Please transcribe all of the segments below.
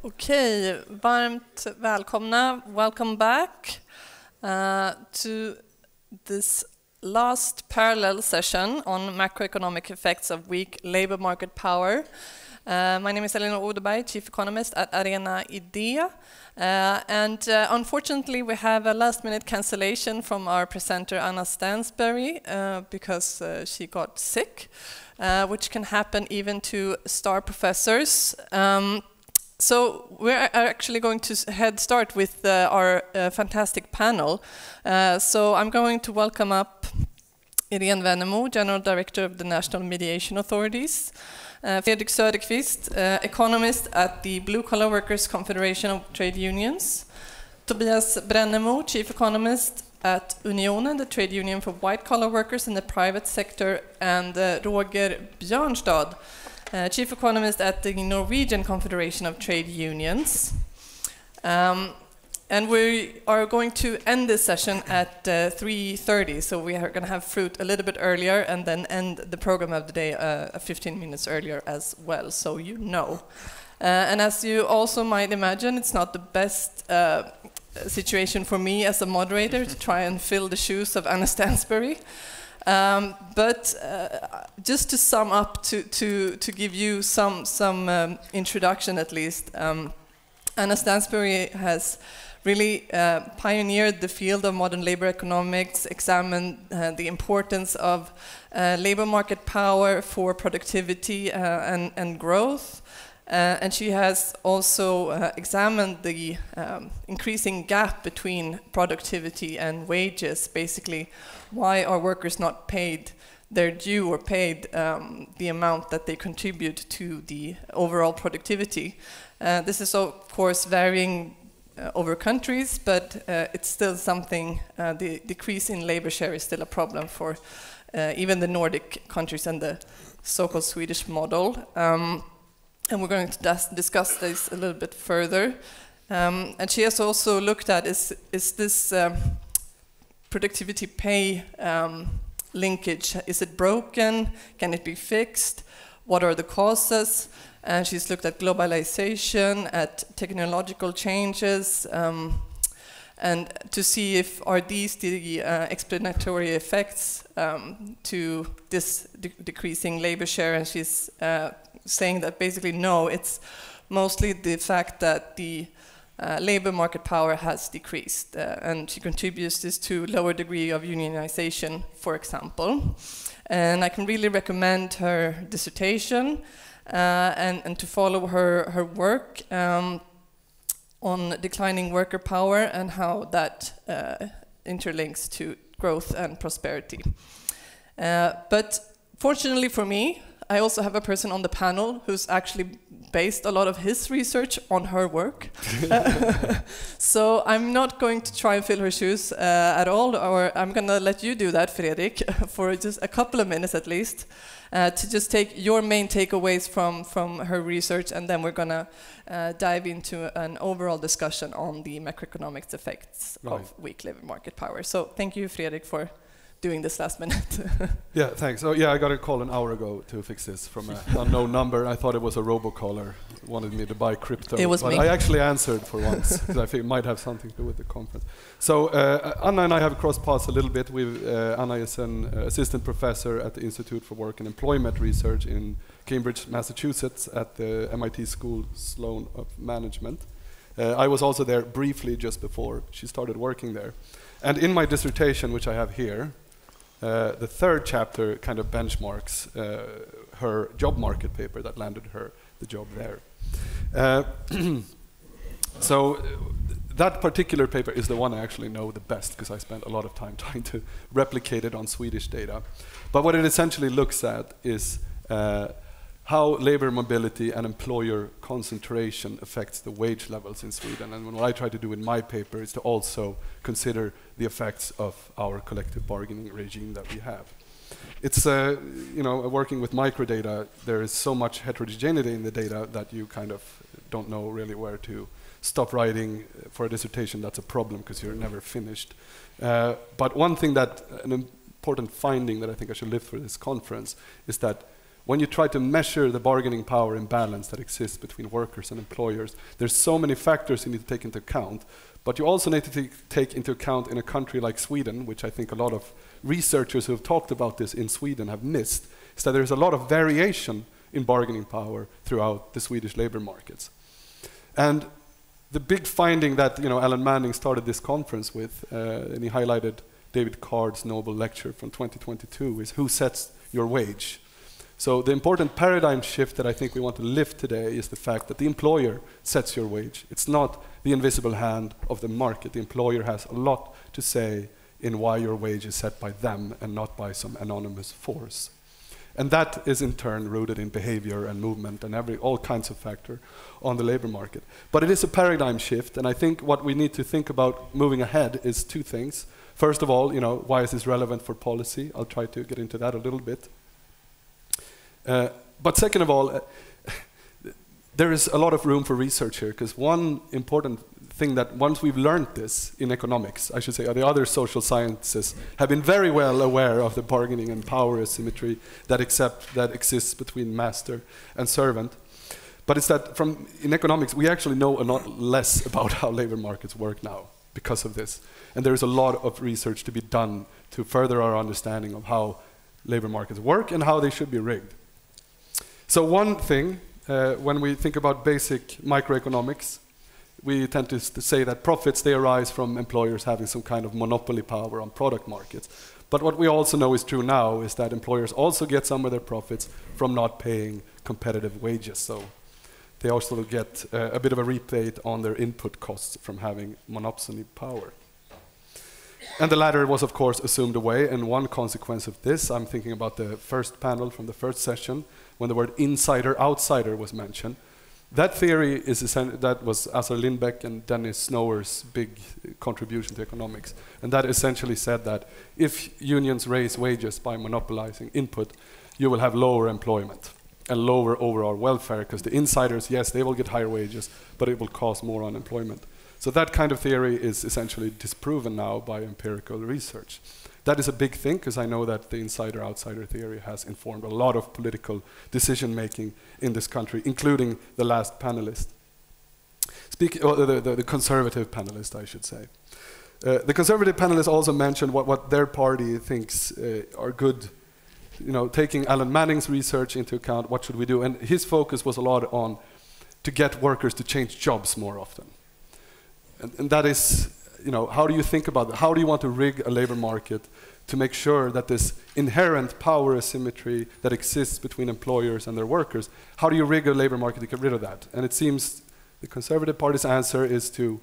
Okej, varmt välkomna. Welcome back to this last parallel session on macroeconomic effects of weak labor market power. My name is Irene Odeberg, Chief Economist at Arena Idea. Unfortunately, we have a last-minute cancellation from our presenter Anna Stansberry because she got sick, which can happen even to star professors. So we're actually going to start with our fantastic panel. So I'm going to welcome up Irene Wennemo, General Director of the National Mediation Authorities, Fredrik Söderqvist, economist at the Blue Collar Workers Confederation of Trade Unions, Tobias Brennemo, Chief Economist at Unionen, the trade union for white-collar workers in the private sector, and Roger Björnstad, Chief Economist at the Norwegian Confederation of Trade Unions. And we are going to end this session at 3:30, so we are going to have fruit a little bit earlier and then end the program of the day 15 minutes earlier as well, so you know. And as you also might imagine, it's not the best situation for me as a moderator to try and fill the shoes of Anna Stansberry. But just to sum up, to give you some introduction at least, Anna Stansberry has really pioneered the field of modern labor economics, examined the importance of labor market power for productivity and growth. And she has also examined the increasing gap between productivity and wages, basically why are workers not paid their due or paid the amount that they contribute to the overall productivity. This is of course varying over countries, but it's still something, the decrease in labor share is still a problem for even the Nordic countries and the so-called Swedish model. And we're going to discuss this a little bit further. And she has also looked at is this productivity pay linkage, is it broken? Can it be fixed? What are the causes? And she's looked at globalization, at technological changes, and to see if are these the explanatory effects to this decreasing labor share. And she's saying that basically no, it's mostly the fact that the labor market power has decreased, and she contributes this to lower degree of unionization, for example. And I can really recommend her dissertation and to follow her work on declining worker power and how that interlinks to growth and prosperity. But fortunately for me, I also have a person on the panel who's actually based a lot of his research on her work. So I'm not going to try and fill her shoes at all, or I'm going to let you do that, Fredrik, for just a couple of minutes at least, to just take your main takeaways from her research, and then we're going to dive into an overall discussion on the macroeconomic effects of weak labor market power. So thank you, Fredrik, for doing this last minute. Yeah, thanks. So yeah, I got a call an hour ago to fix this from an unknown number. I thought it was a robocaller, wanted me to buy crypto. It was but me. I actually answered for once, because I think it might have something to do with the conference. So Anna and I have crossed paths a little bit. Anna is an assistant professor at the Institute for Work and Employment Research in Cambridge, Massachusetts, at the MIT School Sloan of Management. I was also there briefly just before she started working there. And in my dissertation, which I have here, the third chapter kind of benchmarks her job market paper that landed her the job there. So that particular paper is the one I actually know the best, because I spent a lot of time trying to replicate it on Swedish data. But what it essentially looks at is how labor mobility and employer concentration affects the wage levels in Sweden. And what I try to do in my paper is to also consider the effects of our collective bargaining regime that we have. It's, you know, working with microdata, there is so much heterogeneity in the data that you kind of don't know really where to stop writing for a dissertation. That's a problem, because you're never finished. But one thing that, an important finding that I think I should lift for this conference, is that when you try to measure the bargaining power imbalance that exists between workers and employers, there's so many factors you need to take into account. But you also need to take into account in a country like Sweden, which I think a lot of researchers who have talked about this in Sweden have missed, is that there's a lot of variation in bargaining power throughout the Swedish labor markets. And the big finding that Alan Manning started this conference with, and he highlighted David Card's Nobel lecture from 2022, is who sets your wage? So the important paradigm shift that I think we want to lift today is the fact that the employer sets your wage. It's not the invisible hand of the market. The employer has a lot to say in why your wage is set by them and not by some anonymous force. And that is in turn rooted in behavior and movement and all kinds of factors on the labor market. But it is a paradigm shift, and I think what we need to think about moving ahead is two things. First of all, why is this relevant for policy? I'll try to get into that a little bit. But second of all, there is a lot of room for research here, because one important thing that once we've learned this in economics, I should say, the other social sciences have been very well aware of the bargaining and power asymmetry that exists between master and servant. But it's that in economics, we actually know a lot less about how labor markets work now because of this. And there is a lot of research to be done to further our understanding of how labor markets work and how they should be rigged. So one thing, when we think about basic microeconomics, we tend to say that profits, they arise from employers having some kind of monopoly power on product markets. But what we also know is true now is that employers also get some of their profits from not paying competitive wages. So they also get a bit of a rebate on their input costs from having monopoly power. And the latter was, of course, assumed away, and one consequence of this, I'm thinking about the first panel from the first session, when the word insider-outsider was mentioned. That theory that was Assar Lindbeck and Dennis Snower's big contribution to economics, and that essentially said that if unions raise wages by monopolizing input, you will have lower employment and lower overall welfare, because the insiders, yes, they will get higher wages, but it will cost more unemployment. So that kind of theory is essentially disproven now by empirical research. That is a big thing, because I know that the insider-outsider theory has informed a lot of political decision-making in this country, including the last panelist. The conservative panelist, I should say. The conservative panelist also mentioned what their party thinks are good, taking Alan Manning's research into account, what should we do? And his focus was a lot on to get workers to change jobs more often. And that is, how do you think about that? How do you want to rig a labor market to make sure that this inherent power asymmetry that exists between employers and their workers, how do you rig a labor market to get rid of that? And it seems the Conservative Party's answer is to,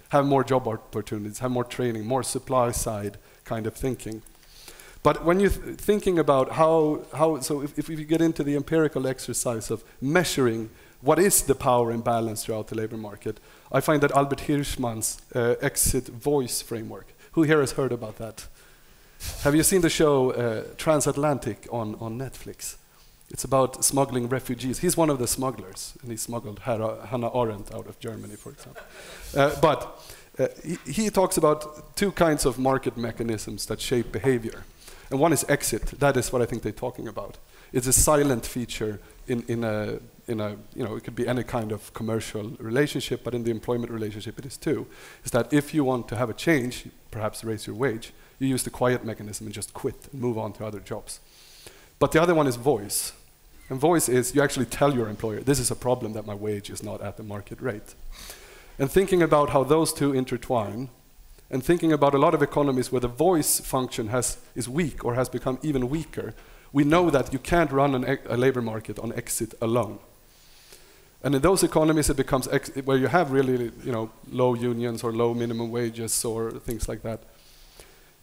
have more job opportunities, have more training, more supply side kind of thinking. But when you're thinking about so if we get into the empirical exercise of measuring what is the power imbalance throughout the labor market, I find that Albert Hirschman's exit voice framework. Who here has heard about that? Have you seen the show Transatlantic on Netflix? It's about smuggling refugees. He's one of the smugglers, and he smuggled Hannah Arendt out of Germany, for example. He talks about two kinds of market mechanisms that shape behavior. And one is exit. That is what I think they're talking about. It's a silent feature in a it could be any kind of commercial relationship, but in the employment relationship it is too, is that if you want to have a change, perhaps raise your wage, you use the quiet mechanism and just quit and move on to other jobs. But the other one is voice. And voice is you actually tell your employer, this is a problem that my wage is not at the market rate. And thinking about how those two intertwine, and thinking about a lot of economies where the voice function is weak or has become even weaker, we know that you can't run a labor market on exit alone. And in those economies, it becomes where you have really, low unions or low minimum wages or things like that.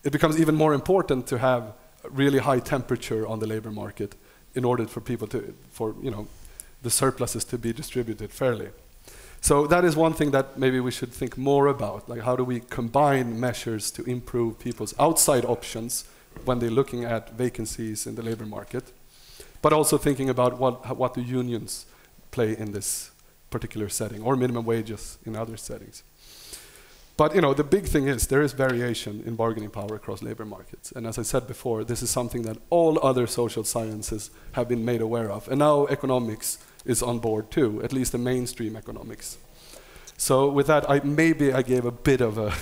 It becomes even more important to have really high temperature on the labor market in order for people the surpluses to be distributed fairly. So that is one thing that maybe we should think more about, like how do we combine measures to improve people's outside options when they're looking at vacancies in the labor market, but also thinking about what do unions play in this particular setting, or minimum wages in other settings. But the big thing is there is variation in bargaining power across labor markets. And as I said before, this is something that all other social sciences have been made aware of. And now economics is on board too, at least the mainstream economics. So with that, maybe I gave a bit of a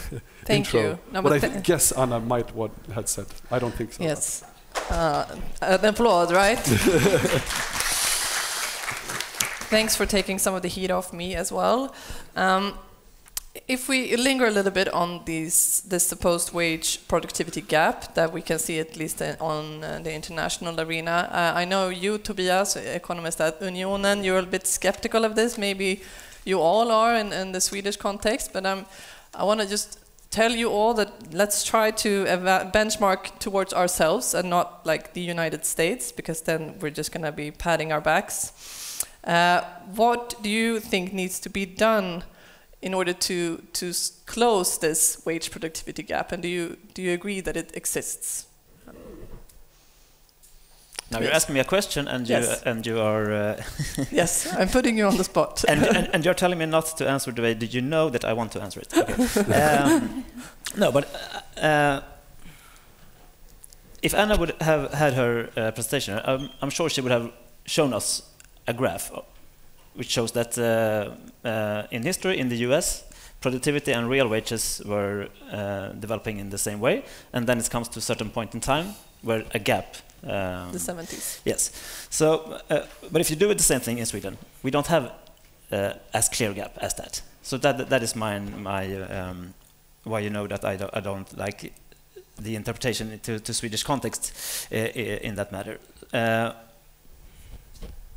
intro. You. No, but I guess Anna might what had said. I don't think so. Yes. An applaud, right? Thanks for taking some of the heat off me as well. If we linger a little bit on this supposed wage productivity gap that we can see at least on the international arena, I know you, Tobias, economist at Unionen, you're a bit skeptical of this. Maybe you all are in the Swedish context, but I want to just tell you all that let's try to benchmark towards ourselves and not like the United States, because then we're just going to be patting our backs. What do you think needs to be done in order to close this wage productivity gap, and do you agree that it exists? Now you're asking me a question, and you are. Yes, I'm putting you on the spot. and you're telling me not to answer the way. Did you know that I want to answer it? Okay. No, but if Anna would have had her presentation, I'm sure she would have shown us a graph which shows that in history in the US, productivity and real wages were developing in the same way, and then it comes to a certain point in time where a gap. The 70s. Yes. So, but if you do it the same thing in Sweden, we don't have as clear gap as that. So that is my why you know that I don't like the interpretation to Swedish context in that matter.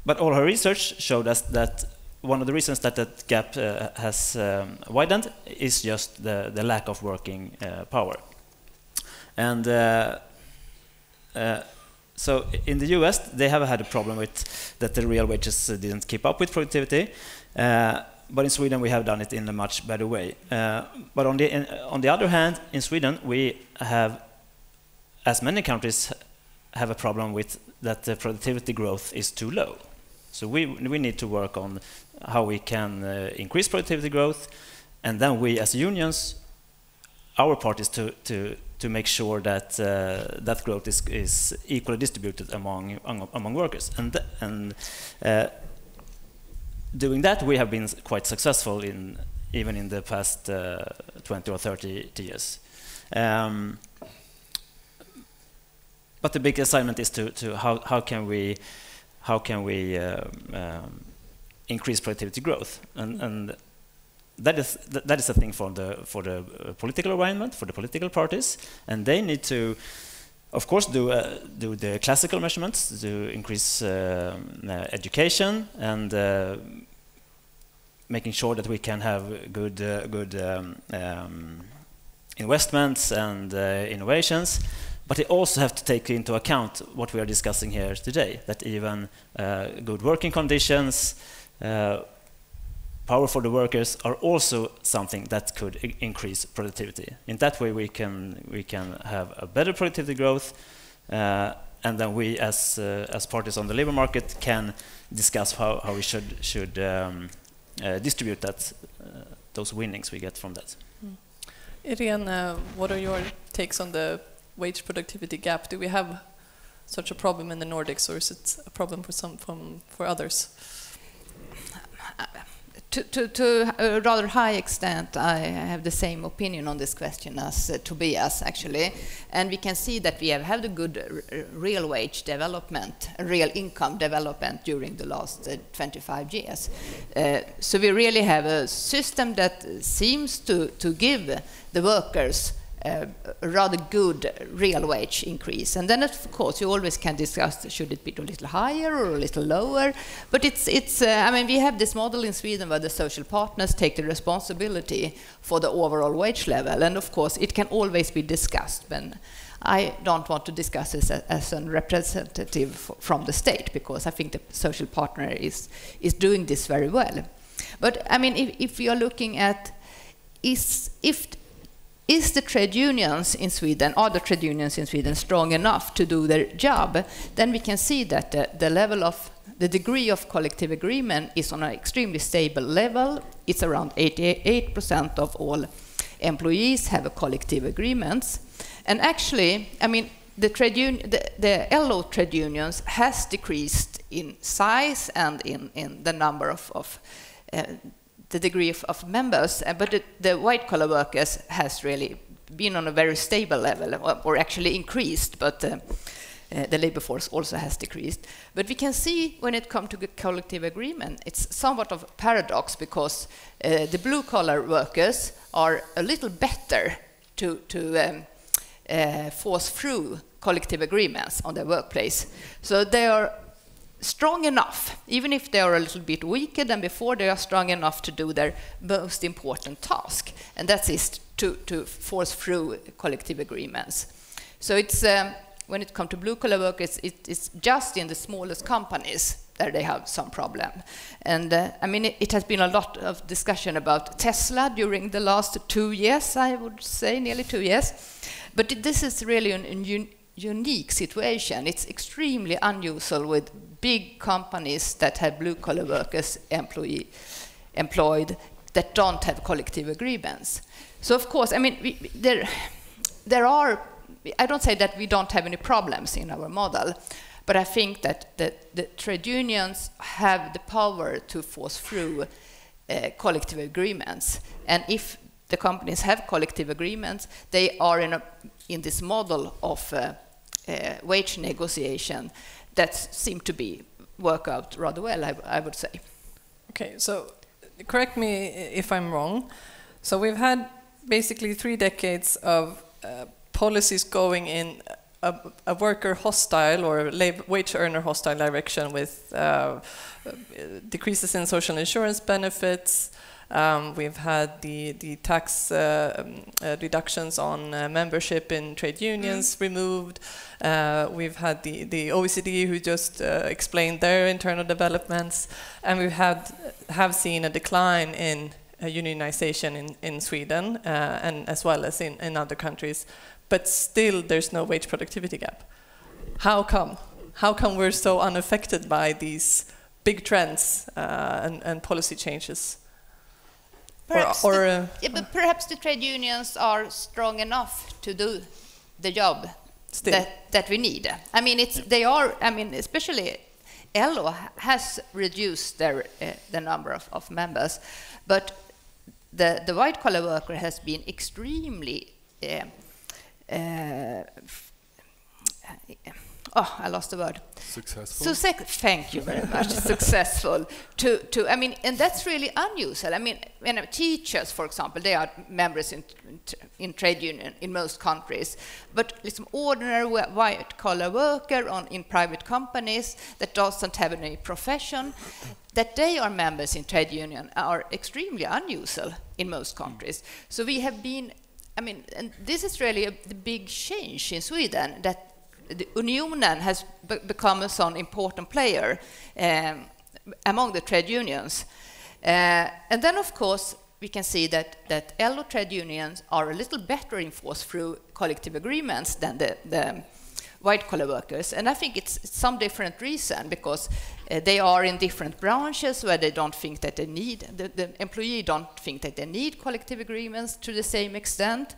But all her research showed us that one of the reasons that gap has widened is just the lack of working power. And so in the US, they have had a problem with that the real wages didn't keep up with productivity. But in Sweden, we have done it in a much better way. But on the other hand, in Sweden, we have, as many countries, have a problem with that the productivity growth is too low. So we need to work on how we can increase productivity growth, and then we as unions, our part is to make sure that that growth is equally distributed among workers, and doing that we have been quite successful even in the past 20 or 30 years. But the big assignment is to how can we increase productivity growth, and that is a thing for the political environment, for the political parties, and they need to, of course, do the classical measurements to increase education and making sure that we can have good investments and innovations. But they also have to take into account what we are discussing here today, that even good working conditions, power for the workers are also something that could increase productivity. In that way, we can have a better productivity growth, and then we, as parties on the labor market, can discuss how we should distribute those winnings we get from that. Irene, what are your takes on the wage productivity gap? Do we have such a problem in the Nordics, or is it a problem for others? To a rather high extent, I have the same opinion on this question as Tobias, actually. And we can see that we have had a good real wage development, real income development during the last 25 years. So we really have a system that seems to give the workers a rather good real wage increase. And then, of course, you always can discuss, should it be a little higher or a little lower? But I mean, we have this model in Sweden where the social partners take the responsibility for the overall wage level. And, of course, it can always be discussed. But I don't want to discuss this as a representative from the state, because I think the social partner is doing this very well. But, I mean, if you are looking at is the trade unions in Sweden, are the trade unions in Sweden strong enough to do their job? Then we can see that the degree of collective agreement is on an extremely stable level. It's around 88% of all employees have collective agreements. And actually, I mean, the LO trade unions has decreased in size and in the number of the degree of members, but the white-collar workers has really been on a very stable level, or actually increased, but the labor force also has decreased. But we can see when it comes to the collective agreement, it's somewhat of a paradox, because the blue-collar workers are a little better to force through collective agreements on their workplace. So they are strong enough, even if they are a little bit weaker than before, they are strong enough to do their most important task, and that is to force through collective agreements. So it's when it comes to blue-collar workers, it's just in the smallest companies that they have some problem. And I mean, it has been a lot of discussion about Tesla during the last 2 years, I would say, nearly 2 years. But this is really a unique situation. It's extremely unusual with big companies that have blue-collar workers employed that don't have collective agreements. So of course, I mean, there are, I don't say that we don't have any problems in our model, but I think that the trade unions have the power to force through collective agreements. And if the companies have collective agreements, they are in this model of wage negotiation that seem to be work out rather well, I would say. Okay, so correct me if I'm wrong. So we've had basically 3 decades of policies going in a worker hostile or wage earner hostile direction, with decreases in social insurance benefits. We've had the tax reductions on membership in trade unions removed. We've had the OECD who just explained their internal developments, and we have seen a decline in unionization in Sweden and as well as in other countries. But still, there's no wage productivity gap. How come? How come we're so unaffected by these big trends and policy changes? Perhaps but perhaps the trade unions are strong enough to do the job that we need. I mean, they are. I mean, especially LO has reduced the number of members, but the white-collar worker has been extremely. I lost the word. Successful. Thank you very much. Successful. I mean, and that's really unusual. I mean, teachers, for example, they are members in trade union in most countries, but some ordinary white-collar worker in private companies that doesn't have any profession, that they are members in trade union are extremely unusual in most countries. So we have been. I mean, and this is really the big change in Sweden, that the Unionen has become a so important player among the trade unions. And then, of course, we can see that LO trade unions are a little better enforced through collective agreements than the white-collar workers. And I think it's some different reason, because they are in different branches where they don't think that they need, the employee don't think that they need collective agreements to the same extent.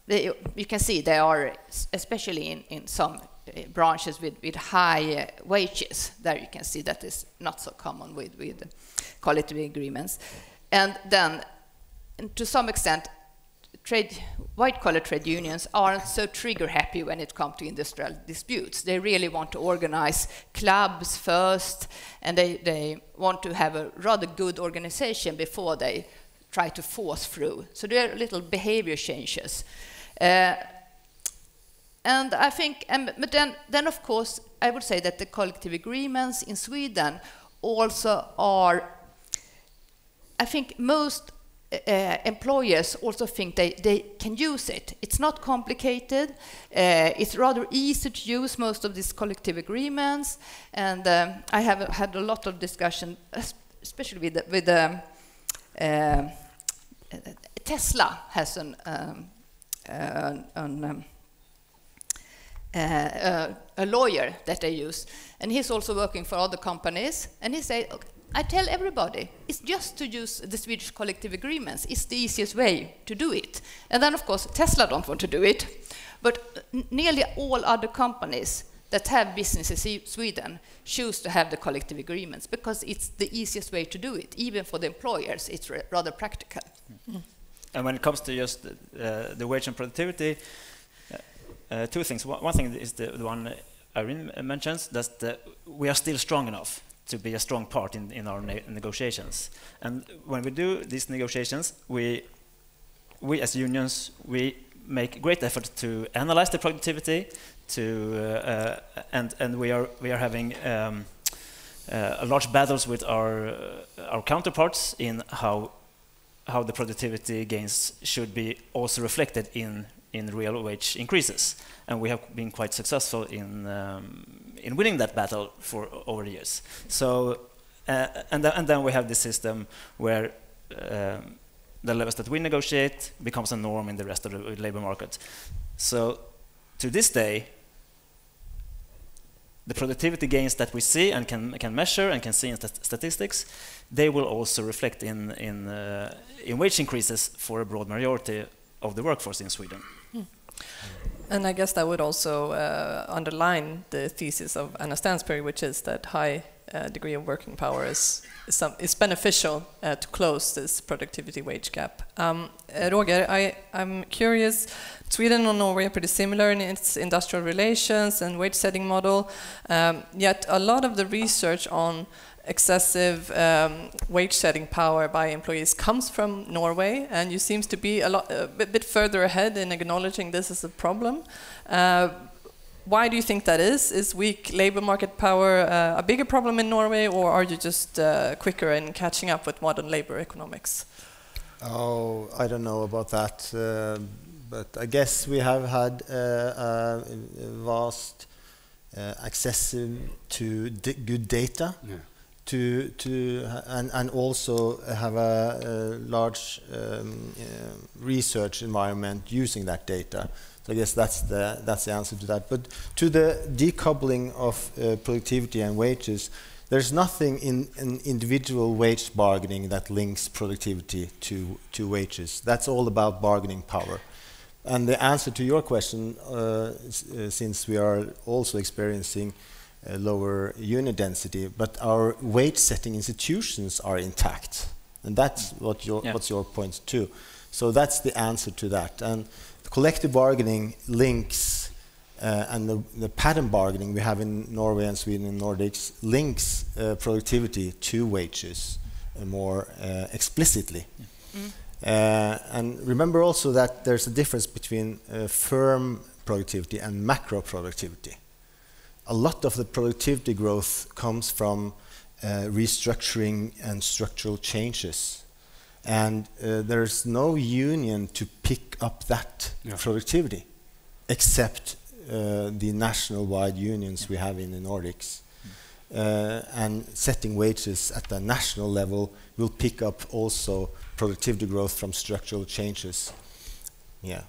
You can see they are, especially in some branches with high wages, there you can see that is not so common with collective agreements. And then, to some extent, white-collar trade unions aren't so trigger-happy when it comes to industrial disputes. They really want to organize clubs first, and they want to have a rather good organization before they try to force through. So there are little behavior changes. And I think, but then of course, I would say that the collective agreements in Sweden also are, I think most employers also think they can use it. It's not complicated. It's rather easy to use most of these collective agreements. And I have had a lot of discussion, especially with Tesla has a lawyer that they use, and he's also working for other companies. And he said, okay, I tell everybody, it's just to use the Swedish collective agreements. It's the easiest way to do it. And then, of course, Tesla don't want to do it. But nearly all other companies that have businesses in Sweden choose to have the collective agreements because it's the easiest way to do it. Even for the employers, it's rather practical. Mm. And when it comes to just the wage and productivity, two things. One thing is the one Irene mentions, that we are still strong enough to be a strong part in our negotiations. And when we do these negotiations, we as unions, we make great effort to analyze the productivity, and we are having large battles with our counterparts in how the productivity gains should be also reflected in real wage increases. And we have been quite successful in winning that battle for over the years. So, and then we have this system where the levels that we negotiate becomes a norm in the rest of the labor market. So, to this day, the productivity gains that we see and can measure and can see in statistics, they will also reflect in wage increases for a broad majority of the workforce in Sweden. Mm. And I guess that would also underline the thesis of Anna Stansberg, which is that high degree of working power is beneficial to close this productivity wage gap. Roger, I'm curious, Sweden and Norway are pretty similar in its industrial relations and wage setting model, yet a lot of the research on excessive wage setting power by employees comes from Norway, and you seems to be a bit further ahead in acknowledging this as a problem. Why do you think that is? Is weak labor market power a bigger problem in Norway, or are you just quicker in catching up with modern labor economics? Oh, I don't know about that, but I guess we have had vast access to good data. Yeah. And also have a large research environment using that data. So I guess that's the answer to that. But to the decoupling of productivity and wages, there's nothing in individual wage bargaining that links productivity to wages. That's all about bargaining power. And the answer to your question, since we are also experiencing lower unit density, but our wage setting institutions are intact, and that's what's your point too. So that's the answer to that. And the collective bargaining links and the pattern bargaining we have in Norway and Sweden and Nordics links productivity to wages more explicitly. And remember also that there's a difference between firm productivity and macro productivity. A lot of the productivity growth comes from restructuring and structural changes. And there's no union to pick up that productivity, except the national-wide unions we have in the Nordics. And setting wages at the national level will pick up also productivity growth from structural changes. Yeah,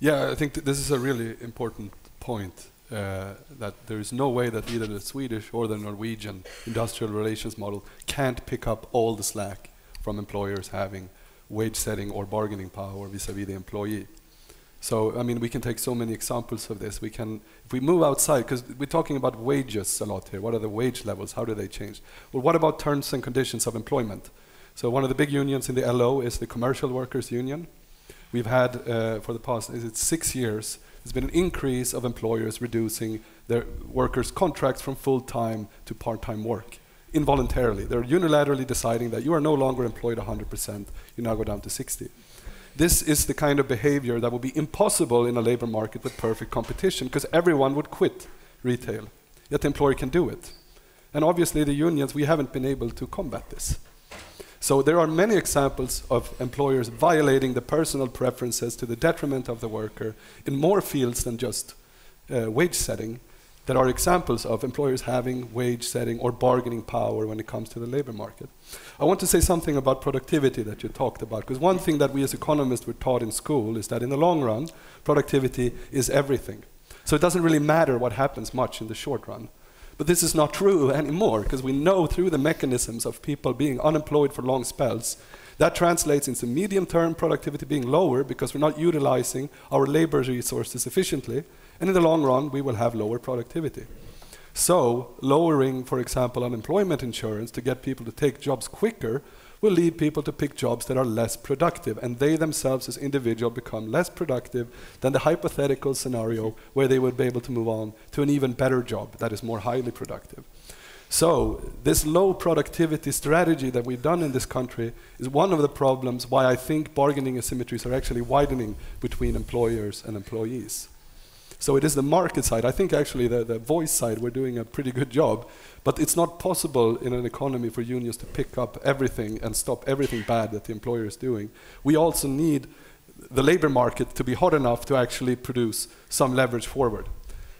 I think this is a really important point, that there is no way that either the Swedish or the Norwegian industrial relations model can't pick up all the slack from employers having wage setting or bargaining power vis-a-vis the employee. So, I mean, we can take so many examples of this. We can, if we move outside, because we're talking about wages a lot here. What are the wage levels? How do they change? Well, what about terms and conditions of employment? So one of the big unions in the LO is the Commercial Workers Union. We've had, for the past 6 years, there's been an increase of employers reducing their workers' contracts from full-time to part-time work, involuntarily. They're unilaterally deciding that you are no longer employed 100%, you now go down to 60. This is the kind of behavior that would be impossible in a labor market with perfect competition, because everyone would quit retail, yet the employer can do it. And obviously the unions, we haven't been able to combat this. So there are many examples of employers violating the personal preferences to the detriment of the worker in more fields than just wage setting. There are examples of employers having wage setting or bargaining power when it comes to the labor market. I want to say something about productivity that you talked about, because one thing that we as economists were taught in school is that in the long run, productivity is everything. So it doesn't really matter what happens much in the short run. But this is not true anymore, because we know through the mechanisms of people being unemployed for long spells, that translates into medium-term productivity being lower because we're not utilizing our labor resources efficiently, and in the long run, we will have lower productivity. So, lowering, for example, unemployment insurance to get people to take jobs quicker will lead people to pick jobs that are less productive, and they themselves as individuals become less productive than the hypothetical scenario where they would be able to move on to an even better job that is more highly productive. So this low productivity strategy that we've done in this country is one of the problems why I think bargaining asymmetries are actually widening between employers and employees. So it is the market side. I think actually the voice side, we're doing a pretty good job, but it's not possible in an economy for unions to pick up everything and stop everything bad that the employer is doing. We also need the labor market to be hot enough to actually produce some leverage forward.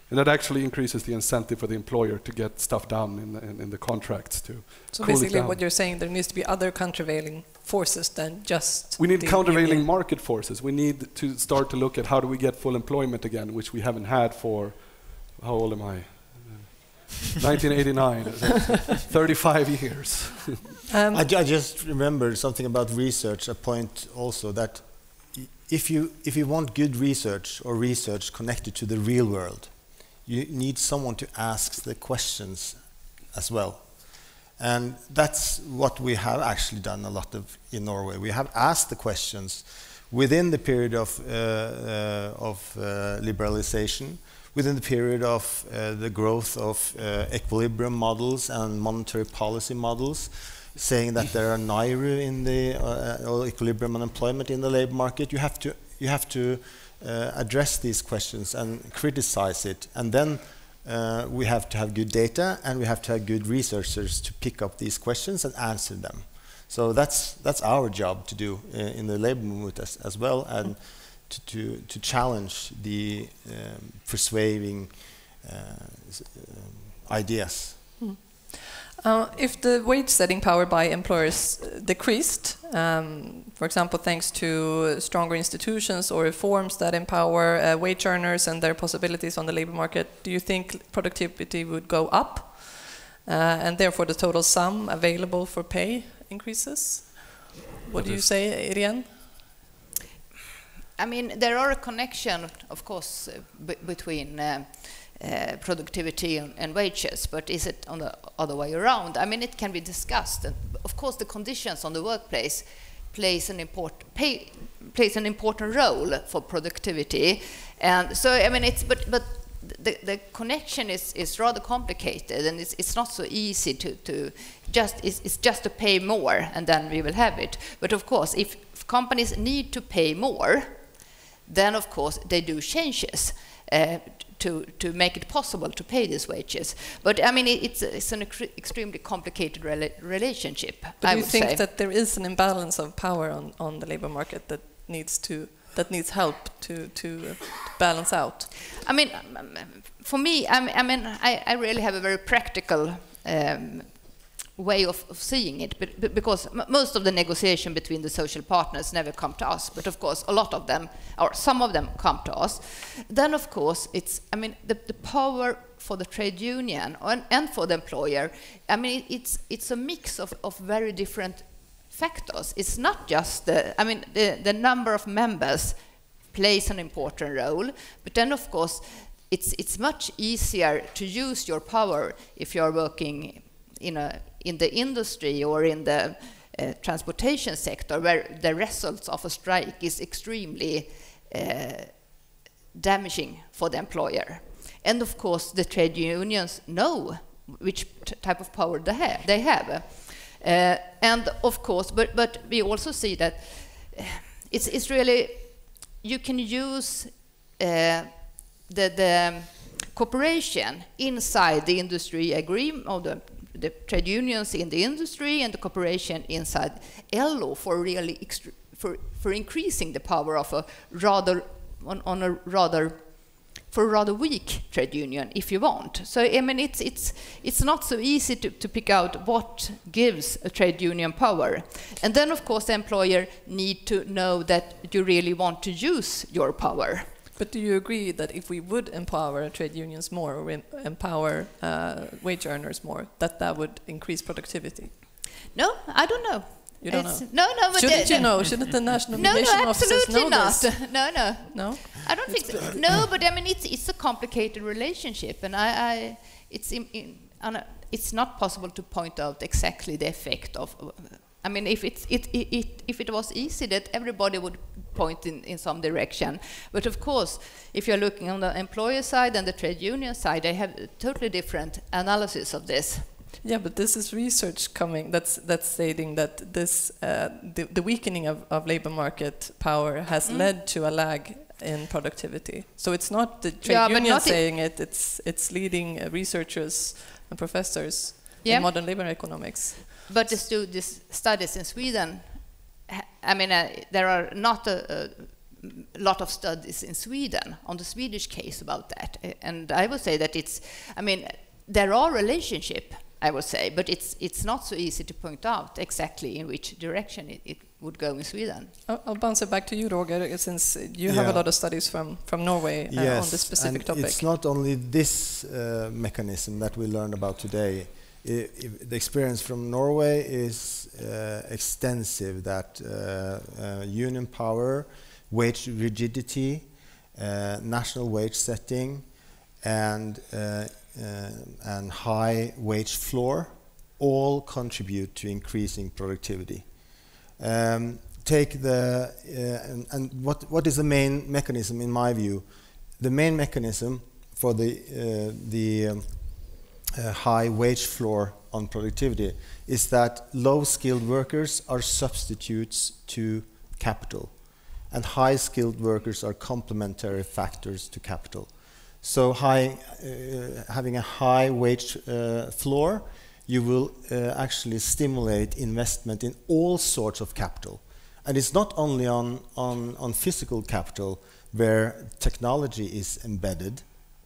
And that actually increases the incentive for the employer to get stuff down in the contracts to So cool basically it down. what you're saying, there needs to be other countervailing forces than just We need the countervailing union. market forces. We need to start to look at how do we get full employment again, which we haven't had for, how old am I? 1989, 35 years. I just remembered something about research, a point also that if you want good research or research connected to the real world, you need someone to ask the questions as well. And that's what we have actually done a lot of in Norway. We have asked the questions within the period of liberalization, within the period of the growth of equilibrium models and monetary policy models, saying that there are NAIRU in the or equilibrium unemployment in the labor market. You have to address these questions and criticize it, and then we have to have good data, and we have to have good researchers to pick up these questions and answer them. So that's our job to do in the labor movement as well, and to challenge the persuading ideas. If the wage setting power by employers decreased, for example, thanks to stronger institutions or reforms that empower wage earners and their possibilities on the labor market, do you think productivity would go up and therefore the total sum available for pay increases? What do you say, Irene? I mean, there are a connection, of course, between productivity and wages, but is it on the other way around? I mean, it can be discussed. And of course, the conditions on the workplace plays an important role for productivity. And so, I mean, but the connection is rather complicated, and it's not so easy to just to pay more and then we will have it. But of course, if companies need to pay more, then of course they do changes to make it possible to pay these wages. But I mean, it's an extremely complicated relationship. But do you think that there is an imbalance of power on the labor market that needs help to balance out? I mean, for me, I really have a very practical way of seeing it, because most of the negotiation between the social partners never come to us, but of course a lot of them, or some of them, come to us. Then of course it's, I mean, the power for the trade union and for the employer, I mean, it's a mix of very different factors. It's not just the number of members plays an important role, but then of course it's much easier to use your power if you're working in the industry or in the transportation sector, where the results of a strike is extremely damaging for the employer. And of course, the trade unions know which type of power they have. And of course, but we also see that it's really, you can use the cooperation inside the industry agreement, or the trade unions in the industry and the cooperation inside LO for really for increasing the power of a rather weak trade union, if you want. So I mean, it's not so easy to pick out what gives a trade union power. And then of course the employer need to know that you really want to use your power. But do you agree that if we would empower trade unions more or empower wage earners more, that would increase productivity? No, I don't know. You don't know? No, but shouldn't you know? Shouldn't the national no, mediation officers know not. this? No. I don't think so. No, but I mean it's a complicated relationship, and it's not possible to point out exactly the effect of. I mean, if it was easy, that everybody would point in some direction. But of course, if you're looking on the employer side and the trade union side, they have a totally different analysis of this. Yeah, but this is research coming that's stating that this the weakening of labor market power has led to a lag in productivity. So it's not the trade union saying it; it's leading researchers and professors in modern labor economics. But the studies in Sweden, I mean, there are not a lot of studies in Sweden on the Swedish case about that, and I would say that there are relationship. I would say, but it's not so easy to point out exactly in which direction it would go in Sweden. I'll bounce it back to you, Roger, since you have a lot of studies from Norway on this specific topic. It's not only this mechanism that we learned about today. The experience from Norway is extensive, that union power, wage rigidity, national wage setting, and high wage floor all contribute to increasing productivity. What is the main mechanism in my view? The main mechanism for the high wage floor on productivity is that low-skilled workers are substitutes to capital, and high-skilled workers are complementary factors to capital. So having a high wage floor, you will actually stimulate investment in all sorts of capital. And it's not only on physical capital where technology is embedded.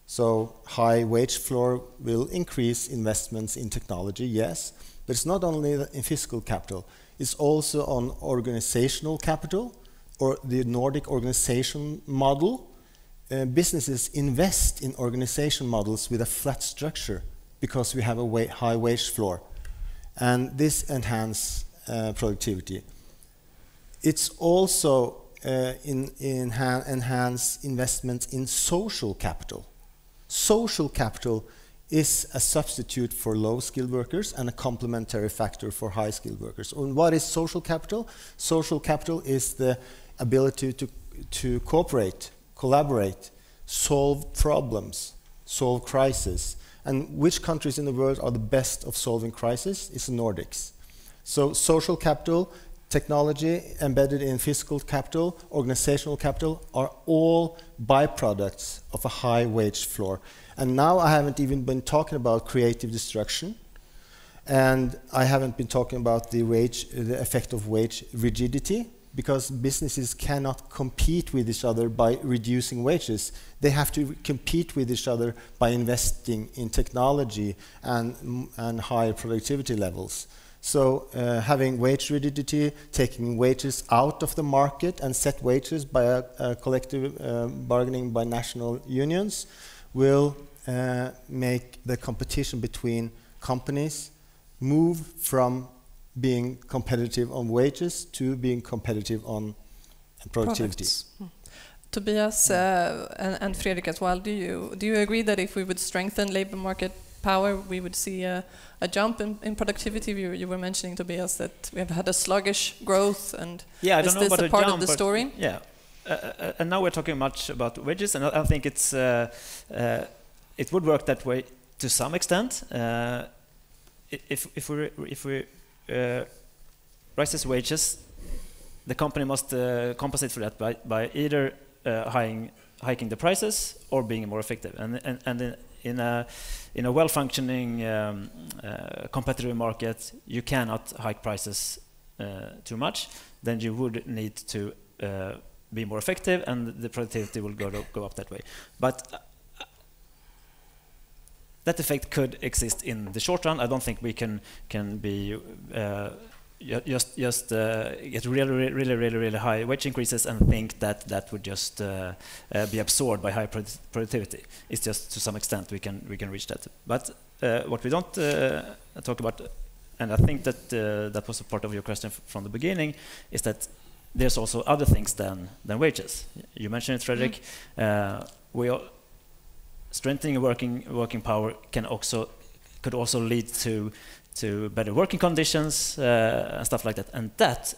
So high wage floor will increase investments in technology, yes, but it's not only in physical capital. It's also on organizational capital, or the Nordic organization model. Businesses invest in organization models with a flat structure because we have a high wage floor, and this enhances productivity. It's also enhance investments in social capital. Social capital is a substitute for low-skilled workers and a complementary factor for high-skilled workers. And what is social capital? Social capital is the ability to cooperate, collaborate, solve problems, solve crises. And which countries in the world are the best of solving crises? It's the Nordics. So social capital, technology embedded in physical capital, organizational capital are all byproducts of a high wage floor. And now I haven't even been talking about creative destruction, and I haven't been talking about the effect of wage rigidity, because businesses cannot compete with each other by reducing wages. They have to compete with each other by investing in technology and higher productivity levels. So having wage rigidity, taking wages out of the market and set wages by a collective bargaining by national unions will make the competition between companies move from being competitive on wages to being competitive on productivity. Tobias and Fredrik as well, do you agree that if we would strengthen labor market power, we would see a jump in productivity? You were mentioning, Tobias, that we have had a sluggish growth, and is this a part of the story? Yeah, and now we're talking much about wages, and I think it would work that way to some extent. If we raises wages, the company must compensate for that by either hiking the prices or being more effective. And in a well-functioning competitive market, you cannot hike prices too much. Then you would need to be more effective, and the productivity will go up that way. But that effect could exist in the short run. I don't think we can be just get really high wage increases and think that that would just be absorbed by high productivity. It's just to some extent we can reach that. But what we don't talk about, and I think that that was a part of your question from the beginning, is that there's also other things than wages. You mentioned it, Fredrik. Strengthening working power could also lead to better working conditions and stuff like that, and that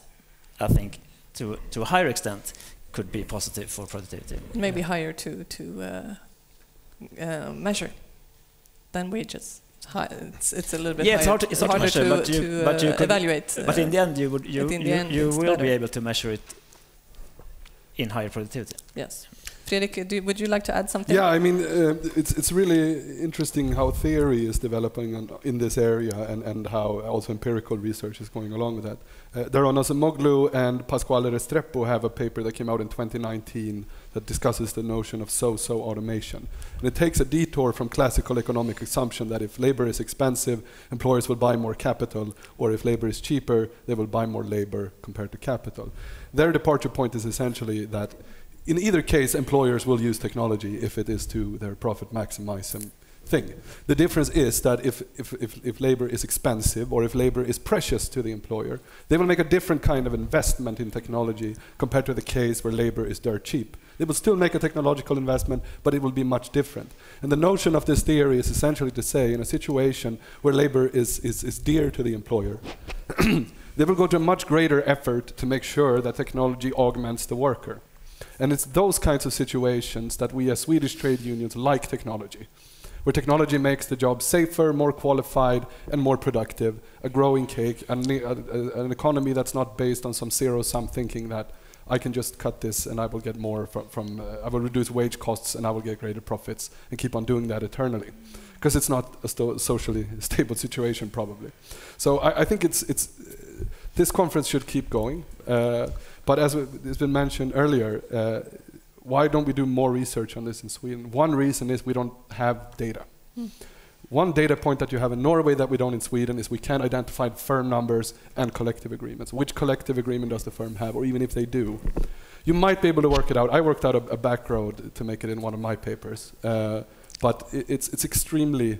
I think to a higher extent could be positive for productivity. Maybe higher to measure than wages. It's a little bit higher. It's hard to measure, but you could evaluate. But in the end, you will better. be able to measure it in higher productivity. Yes. Fredrik, would you like to add something? Yeah, I mean, it's really interesting how theory is developing in this area and how also empirical research is going along with that. Daron Acemoglu and Pasquale Restrepo have a paper that came out in 2019 that discusses the notion of so-so automation. And it takes a detour from classical economic assumption that if labor is expensive, employers will buy more capital, or if labor is cheaper, they will buy more labor compared to capital. Their departure point is essentially that in either case, employers will use technology if it is to their profit maximizing thing. The difference is that if labor is expensive or if labor is precious to the employer, they will make a different kind of investment in technology compared to the case where labor is dirt cheap. They will still make a technological investment, but it will be much different. And the notion of this theory is essentially to say, in a situation where labor is dear to the employer, they will go to a much greater effort to make sure that technology augments the worker. And it's those kinds of situations that we as Swedish trade unions like technology, where technology makes the job safer, more qualified, and more productive, a growing cake, and an economy that's not based on some zero-sum thinking that I can just cut this and I will get more I will reduce wage costs and I will get greater profits and keep on doing that eternally. Because it's not a socially stable situation, probably. So I think this conference should keep going. But as it's been mentioned earlier, why don't we do more research on this in Sweden? One reason is we don't have data. One data point that you have in Norway that we don't in Sweden is we can't identify firm numbers and collective agreements. Which collective agreement does the firm have, or even if they do? You might be able to work it out. I worked out a back road to make it in one of my papers. But it's extremely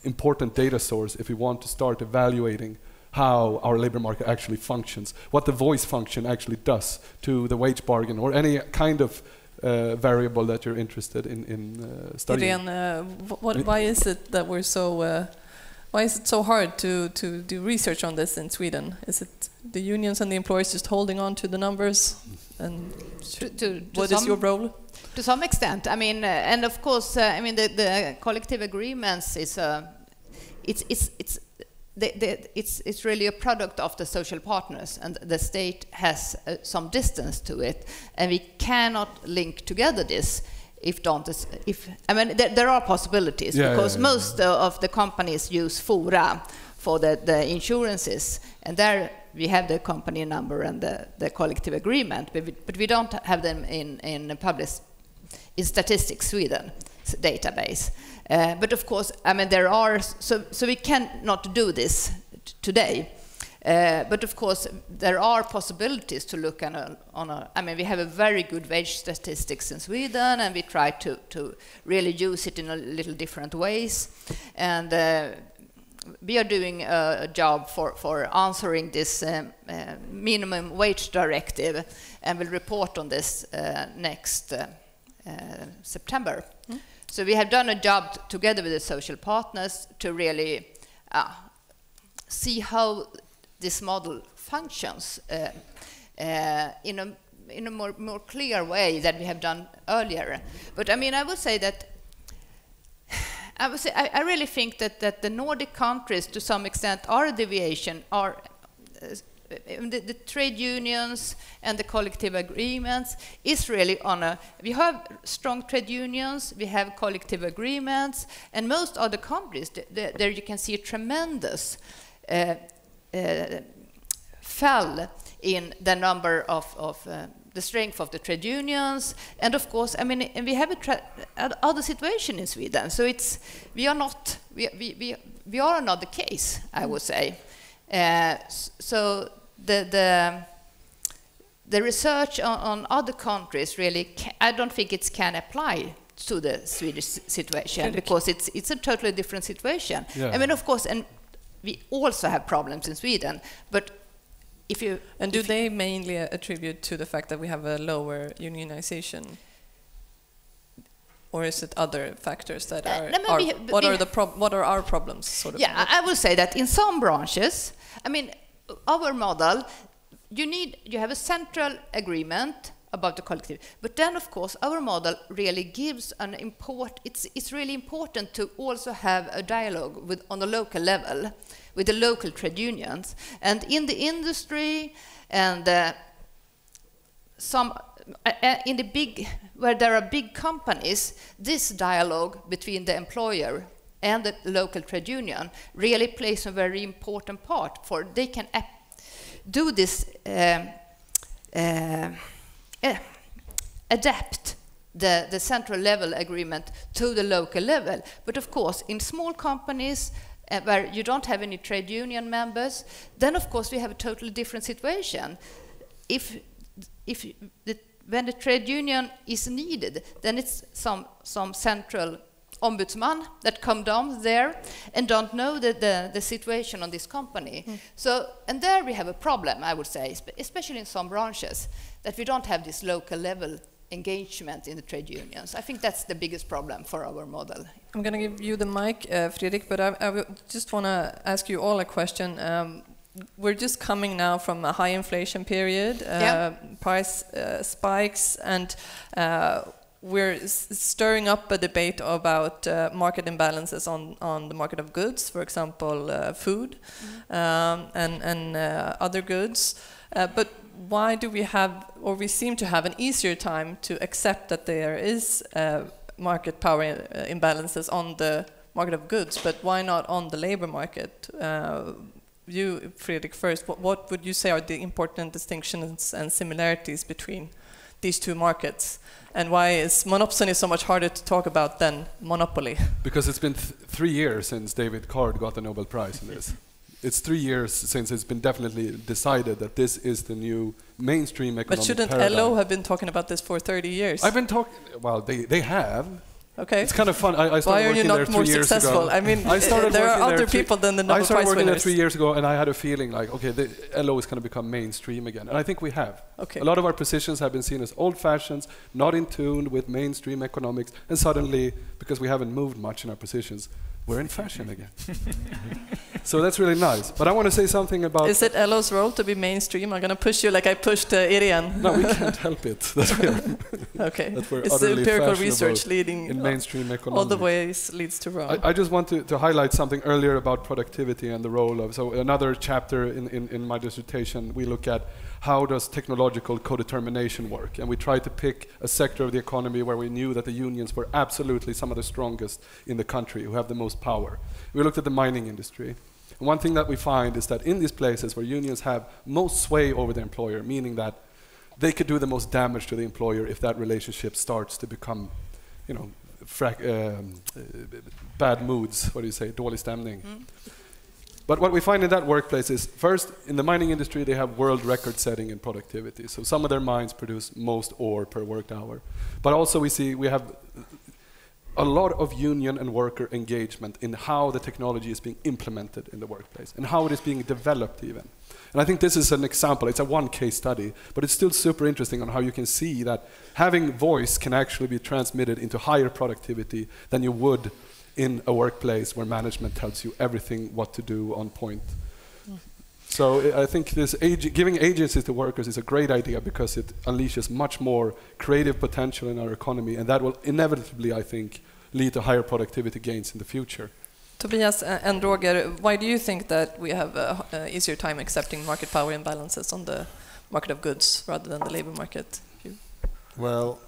important data source if we want to start evaluating how our labor market actually functions, what the voice function actually does to the wage bargain, or any kind of variable that you're interested in studying. Irene, why is it that we're so? Why is it so hard to do research on this in Sweden? Is it the unions and the employers just holding on to the numbers? And what is your role? To some extent, I mean, and of course, I mean, the collective agreements is it's really a product of the social partners, and the state has some distance to it, and we cannot link together this. I mean, there are possibilities, because most of the companies use fora for the insurances, and there we have the company number and the collective agreement, but we don't have them in Statistics Sweden database. But of course, I mean, there are, so we cannot do this today. But of course, there are possibilities to look I mean, we have a very good wage statistics in Sweden, and we try to really use it in a little different ways. And we are doing a job for answering this minimum wage directive, and will report on this next September. So we have done a job together with the social partners to really see how this model functions in a more clear way than we have done earlier. But I mean, I would say I really think that the Nordic countries, to some extent, are a deviation. The trade unions and the collective agreements is really we have strong trade unions, we have collective agreements, and most other countries, there you can see a tremendous fall in the number of the strength of the trade unions, and of course, I mean, and we have other situation in Sweden, so we are another case, I would say. So the research on other countries really, I don't think it can apply to the Swedish situation, because it's a totally different situation. Yeah. I mean, of course, and we also have problems in Sweden, but if you... And do they mainly attribute to the fact that we have a lower unionization? Or is it other factors that are... what are our problems, sort of? Yeah, I would say that in some branches, I mean, our model, you have a central agreement about the collective, but then, of course, our model really gives an it's really important to also have a dialogue on the local level with the local trade unions. And in the industry and where there are big companies, this dialogue between the employer and the local trade union really plays a very important part, for they can do this, adapt the central level agreement to the local level. But of course, in small companies where you don't have any trade union members, then of course we have a totally different situation. When the trade union is needed, then it's some central ombudsman that come down there and don't know the situation on this company. So, and there we have a problem, I would say, especially in some branches, that we don't have this local level engagement in the trade unions. I think that's the biggest problem for our model. I'm going to give you the mic, Fredrik, but I just want to ask you all a question. We're just coming now from a high inflation period, price spikes, and we're stirring up a debate about market imbalances on the market of goods, for example, food and other goods. But why do we have, or we seem to have, an easier time to accept that there is market power imbalances on the market of goods, but why not on the labor market? You, Fredrik, first, what would you say are the important distinctions and similarities between these two markets? And why is monopsony so much harder to talk about than monopoly? Because it's been 3 years since David Card got the Nobel Prize in this. It's 3 years since it's been definitely decided that this is the new mainstream economic But shouldn't paradigm. LO have been talking about this for 30 years? I've been talking, well, they have. Okay. It's kind of fun. I started Why are you working not there 3 more years successful? ago. I mean, there are other people than the Nobel Prize winners. I started working there 3 years ago, and I had a feeling like, okay, the LO is going to become mainstream again. And I think we have. Okay. A lot of our positions have been seen as old-fashioned, not in tune with mainstream economics, and suddenly, because we haven't moved much in our positions, we're in fashion again. So that's really nice. But I want to say something about... Is it LO's role to be mainstream? I'm going to push you like I pushed Irene. No, we can't help it. That's okay. That we're it's the utterly empirical research leading in mainstream economics. all the ways leads to Rome. I just want to highlight something earlier about productivity and the role of... So another chapter in my dissertation, we look at how does technological codetermination work? And we try to pick a sector of the economy where we knew that the unions were absolutely some of the strongest in the country, who have the most power. We looked at the mining industry. And one thing that we find is that in these places where unions have most sway over the employer, meaning that they could do the most damage to the employer if that relationship starts to become, you know, bad moods, what do you say, dålig stämning. But what we find in that workplace is, first, in the mining industry, they have world record setting in productivity. So some of their mines produce most ore per worked hour. But also we have a lot of union and worker engagement in how the technology is being implemented in the workplace and how it is being developed even. And I think this is an example. It's a one case study, but it's still super interesting on how you can see that having voice can actually be transmitted into higher productivity than you would in a workplace where management tells you everything what to do on point. So I think this giving agencies to workers is a great idea because it unleashes much more creative potential in our economy, and that will inevitably, I think, lead to higher productivity gains in the future. Tobias and Roger, why do you think that we have an easier time accepting market power imbalances on the market of goods rather than the labor market? Well,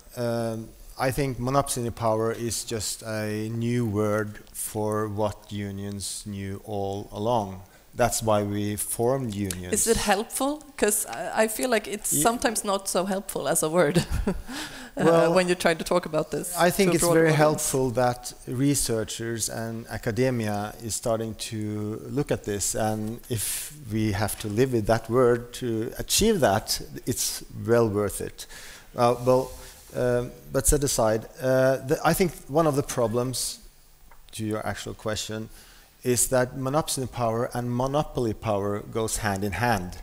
I think monopsony power is just a new word for what unions knew all along. That's why we formed unions. Is it helpful? Because I feel like it's sometimes not so helpful as a word. when you try to talk about this? I think to a it's broader very audience? helpful that researchers and academia is starting to look at this, and if we have to live with that word to achieve that, it's well worth it. But set aside, I think one of the problems, to your actual question, is that monopsony power and monopoly power goes hand in hand.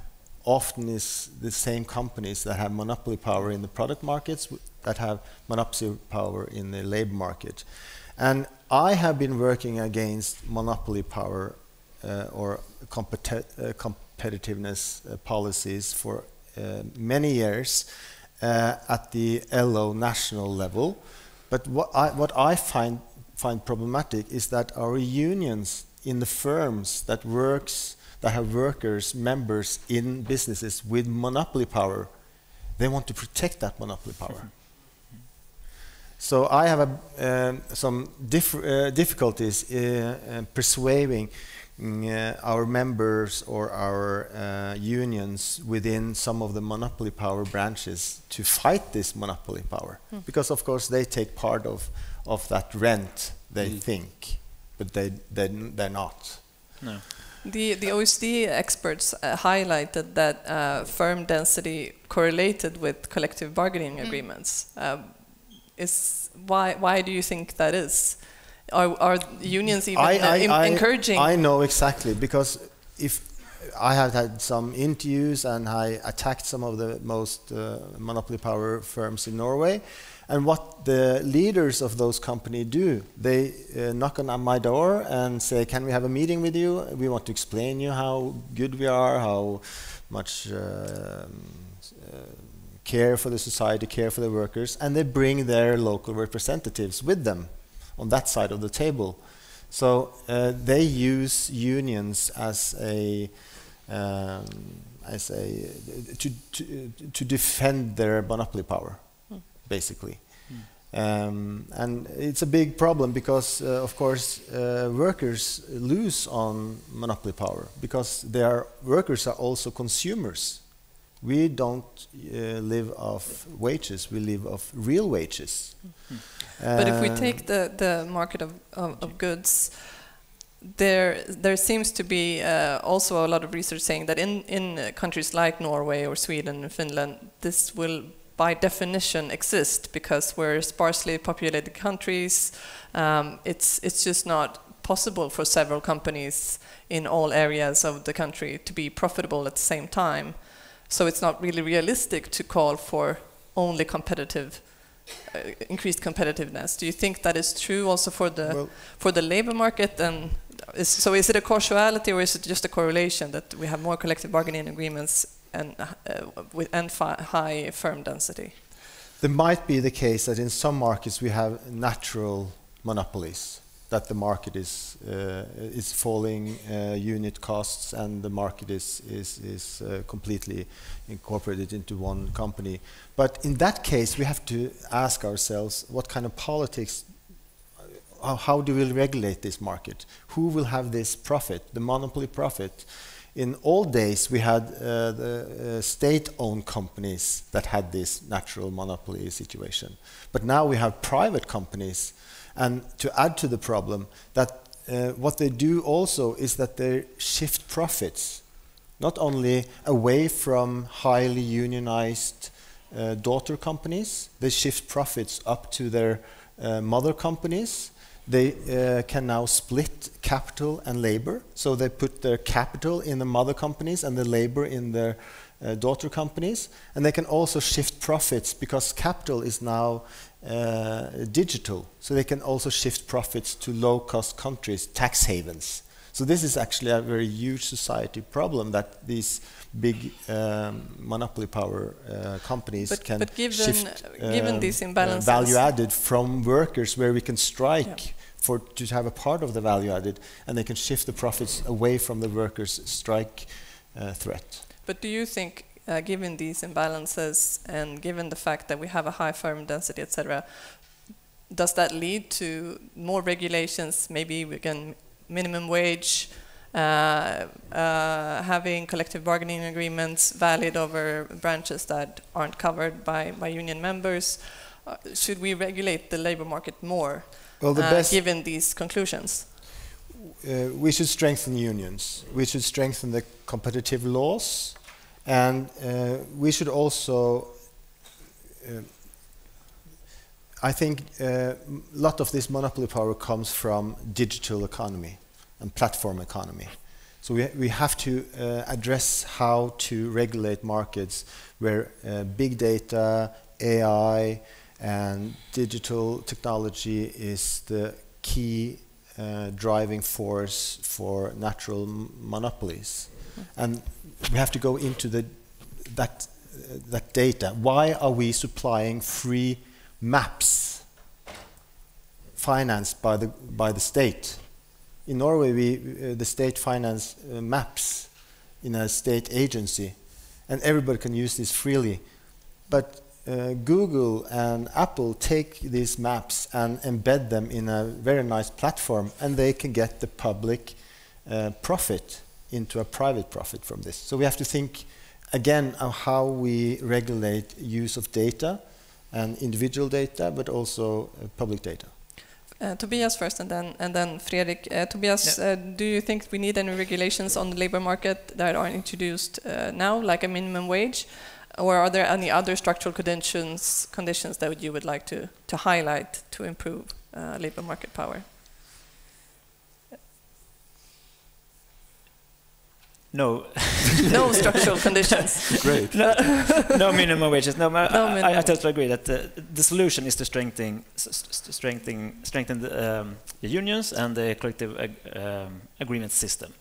Often it's the same companies that have monopoly power in the product markets that have monopoly power in the labor market. And I have been working against monopoly power or competitiveness policies for many years at the LO national level. But what I find problematic is that our unions in the firms that have workers, members in businesses with monopoly power, they want to protect that monopoly power. So I have some difficulties persuading our members or our unions within some of the monopoly power branches to fight this monopoly power. Because of course they take part of that rent, they think, but they're not. No. The OECD experts highlighted that firm density correlated with collective bargaining agreements. Why do you think that is? Are unions even encouraging? I know exactly, because if I have had some interviews and I attacked some of the most monopoly power firms in Norway, and what the leaders of those companies do, they knock on my door and say, can we have a meeting with you? We want to explain you how good we are, how much care for the society, care for the workers, and they bring their local representatives with them on that side of the table. So they use unions as to defend their monopoly power, basically. And it's a big problem because, of course, workers lose on monopoly power because workers are also consumers. We don't live off wages, we live off real wages. But if we take the market of goods, there seems to be also a lot of research saying that in countries like Norway or Sweden and Finland, this will by definition exist because we're sparsely populated countries. It's just not possible for several companies in all areas of the country to be profitable at the same time. So it's not really realistic to call for only increased competitiveness. Do you think that is true also for the labor market? And so is it a causality or is it just a correlation that we have more collective bargaining agreements and high firm density? There might be the case that in some markets we have natural monopolies, that the market is falling unit costs and the market is completely incorporated into one company. But in that case, we have to ask ourselves what kind of politics, how do we regulate this market? Who will have this profit, the monopoly profit? In old days, we had the state-owned companies that had this natural monopoly situation. But now we have private companies. And to add to the problem, that what they do also is that they shift profits, not only away from highly unionized daughter companies, they shift profits up to their mother companies. They can now split capital and labor, so they put their capital in the mother companies and the labor in their daughter companies. And they can also shift profits because capital is now digital, so they can also shift profits to low-cost countries, tax havens. So this is actually a very huge society problem that these big monopoly power companies can shift given these imbalances, value added from workers, where we can strike to have a part of the value added, and they can shift the profits away from the workers' strike threat. But do you think, given these imbalances and given the fact that we have a high firm density, etc., does that lead to more regulations, maybe we can minimum wage, having collective bargaining agreements valid over branches that aren't covered by union members? should we regulate the labor market more, Well, the best given these conclusions? we should strengthen unions. We should strengthen the competitive laws, and we should also. I think a lot of this monopoly power comes from digital economy and platform economy. So we have to address how to regulate markets where big data, AI, and digital technology is the key driving force for natural monopolies. And we have to go into that data. Why are we supplying free maps financed by the state? In Norway, the state finance maps in a state agency, and everybody can use this freely. But Google and Apple take these maps and embed them in a very nice platform, and they can get the public profit into a private profit from this. So we have to think again of how we regulate use of data and individual data, but also public data. Tobias first, and then Fredrik. Tobias, do you think we need any regulations on the labor market that are introduced now, like a minimum wage, or are there any other structural conditions that you would like to highlight to improve labor market power? No. No structural conditions. Great. No minimum wages. No, minimum. I totally agree that the solution is to strengthen the unions and the collective agreement system.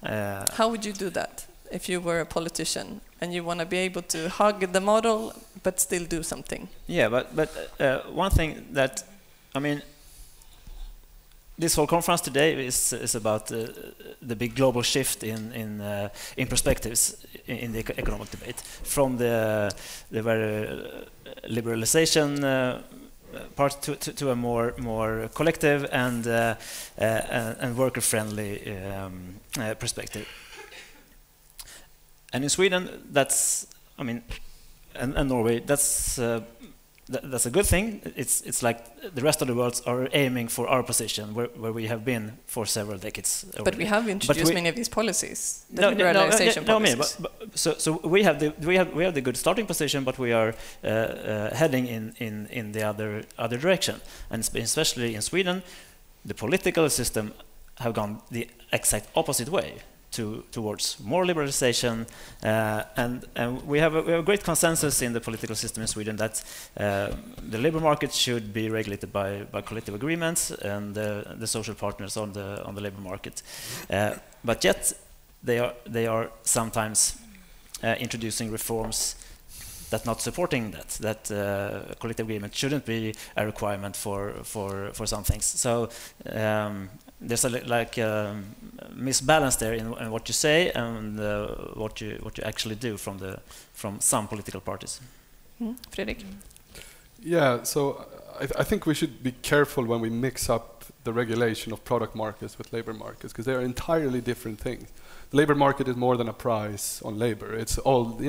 How would you do that if you were a politician and you want to be able to hug the model but still do something? Yeah, but one thing that, I mean, this whole conference today is about the big global shift in perspectives in the economic debate, from the very liberalization part to a more collective and worker-friendly perspective. And in Sweden, that's, I mean, and Norway, that's a good thing. It's like the rest of the world are aiming for our position, where we have been for several decades. But we have introduced many of these policies. So we have the good starting position, but we are heading in the other direction, and especially in Sweden, the political system have gone the exact opposite way. Towards more liberalization, and we have a great consensus in the political system in Sweden that the labor market should be regulated by collective agreements and the social partners on the labor market. But yet they are sometimes introducing reforms that not supporting that collective agreement shouldn't be a requirement for some things. So there's a misbalance there in what you say and what you actually do from some political parties. Fredrik? Yeah, so I think we should be careful when we mix up the regulation of product markets with labor markets, because they are entirely different things. The labor market is more than a price on labor. It's all,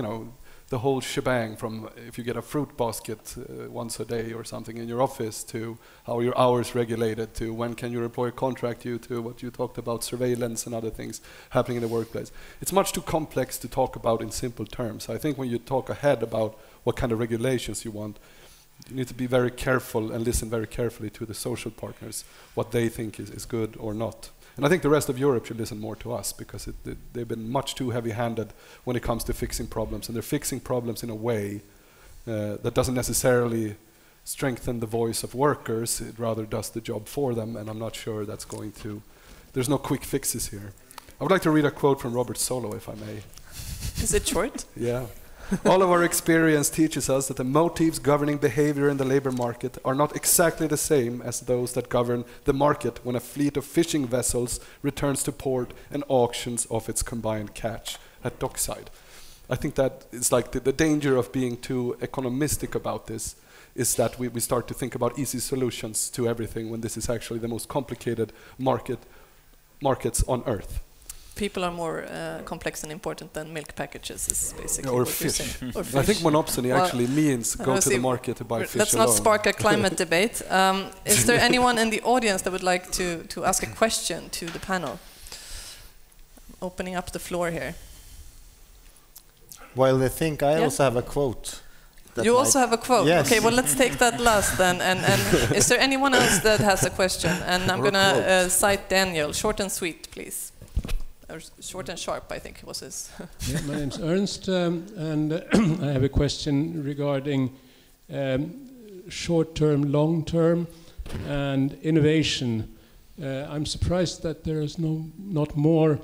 the whole shebang, from if you get a fruit basket once a day or something in your office, to how your hours regulated, to when can your employer contract you, to what you talked about, surveillance and other things happening in the workplace. It's much too complex to talk about in simple terms. I think when you talk ahead about what kind of regulations you want, you need to be very careful and listen very carefully to the social partners, what they think is good or not. And I think the rest of Europe should listen more to us, because they've been much too heavy-handed when it comes to fixing problems. And they're fixing problems in a way that doesn't necessarily strengthen the voice of workers. It rather does the job for them. And I'm not sure that's going to... There's no quick fixes here. I would like to read a quote from Robert Solow, if I may. Is it short? Yeah. All of our experience teaches us that the motives governing behavior in the labor market are not exactly the same as those that govern the market when a fleet of fishing vessels returns to port and auctions off its combined catch at dockside. I think that it's like the danger of being too economistic about this is that we start to think about easy solutions to everything, when this is actually the most complicated markets on earth. people are more complex and important than milk packages is basically Or what you're fish. saying. Or I think monopsony Well, actually means go to the see, market to buy fish let's alone. not spark a climate debate. Is there anyone in the audience that would like to ask a question to the panel? Opening up the floor here. While they think, I Yeah. also have a quote. that You might- also have a quote. Yes. Okay, well, let's take that last then. And is there anyone else that has a question? And I'm Or a going to quote. cite Daniel. Short and sweet, please. Or short and sharp, I think was his. Yeah, my name's Ernst, and I have a question regarding short-term, long-term, and innovation. I'm surprised that there is not more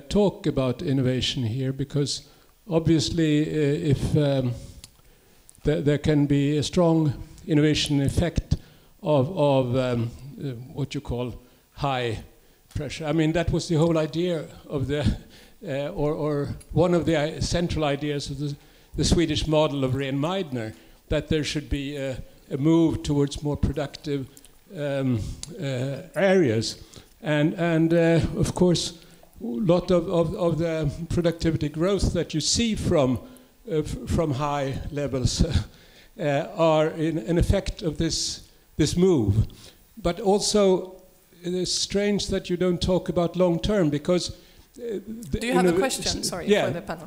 talk about innovation here, because obviously if there can be a strong innovation effect of what you call high pressure. I mean, that was the whole idea of the, or one of the central ideas of the Swedish model of Irene Meidner, that there should be a move towards more productive areas. And of course, a lot of the productivity growth that you see from high levels are an effect of this move. But also, it is strange that you don't talk about long term, because Do you have a question? Sorry, for the panel.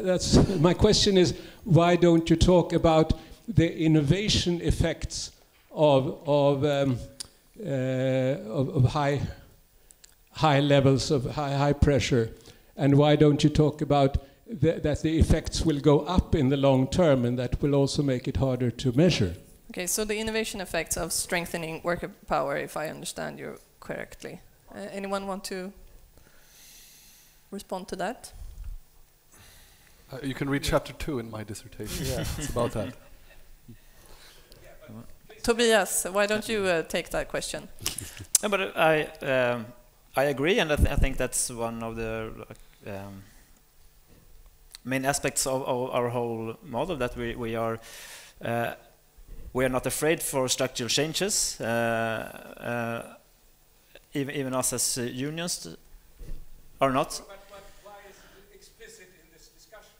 That's my question is, why don't you talk about the innovation effects of high levels of high pressure, and why don't you talk about that the effects will go up in the long term, and that will also make it harder to measure? Okay, so the innovation effects of strengthening worker power, if I understand you correctly. Anyone want to respond to that? You can read chapter 2 in my dissertation. It's about that. Tobias, why don't you take that question? No, but I agree, and I think that's one of the main aspects of our whole model, that we are not afraid for structural changes. Even us as unions are not. But why is it explicit in this discussion?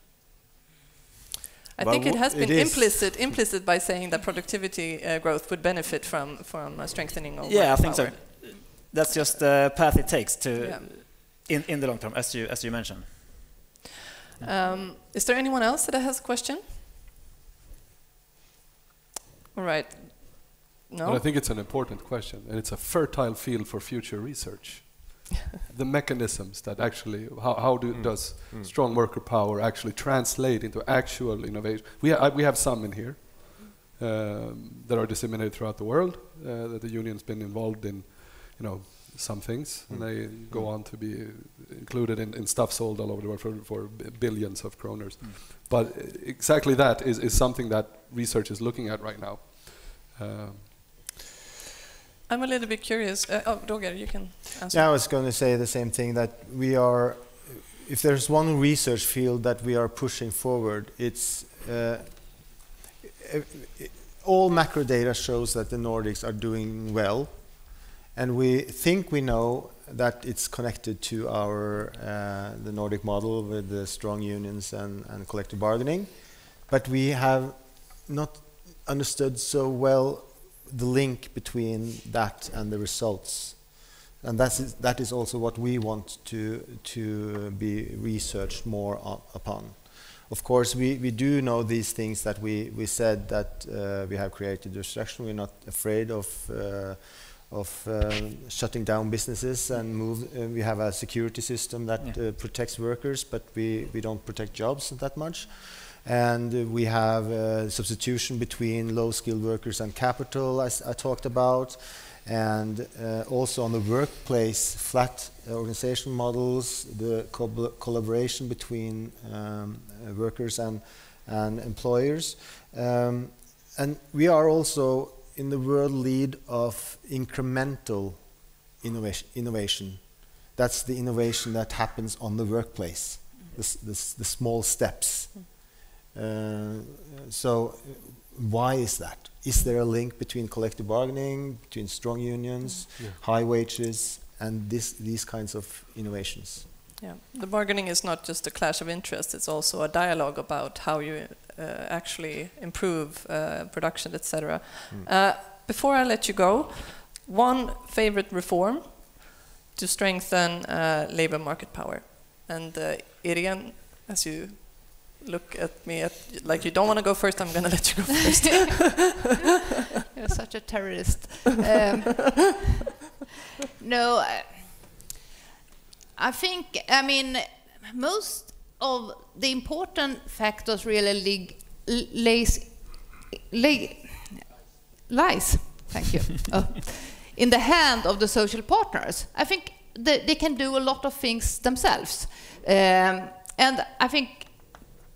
I think it has been implicit by saying that productivity growth would benefit from strengthening of worker I think power. so. That's just the path it takes to in the long term, as you mentioned. Is there anyone else that has a question? All right. No? But I think it's an important question, and it's a fertile field for future research. The mechanisms that actually, does strong worker power actually translate into actual innovation? We have some in here that are disseminated throughout the world, that the union's been involved in, some things, and they go on to be included in stuff sold all over the world for billions of kroners. But exactly that is something that research is looking at right now. I'm a little bit curious. Roger, you can answer. Yeah, I was going to say the same thing, that we are, if there's one research field that we are pushing forward, it's all macro data shows that the Nordics are doing well, and we think we know that it's connected to our the Nordic model with the strong unions and collective bargaining, but we have not understood so well the link between that and the results, and that is also what we want to be researched more upon. Of course, we do know these things that we said, that we have created restriction. We're not afraid of shutting down businesses and move. We have a security system that protects workers, but we don't protect jobs that much. And we have substitution between low-skilled workers and capital, as I talked about. And also on the workplace, flat organization models, the collaboration between workers and employers. And we are also in the world lead of incremental innovation. That's the innovation that happens on the workplace, the small steps. So why is that? Is there a link between collective bargaining, between strong unions, high wages, and these kinds of innovations. Yeah, the bargaining is not just a clash of interests, it's also a dialogue about how you actually improve production, etc. Before I let you go, one favorite reform to strengthen labor market power. And Irene, as you look at me like you don't want to go first, I'm going to let you go first. You're such a terrorist. No, I think, I mean, most of the important factors really lies, thank you, in the hand of the social partners. I think they can do a lot of things themselves. And I think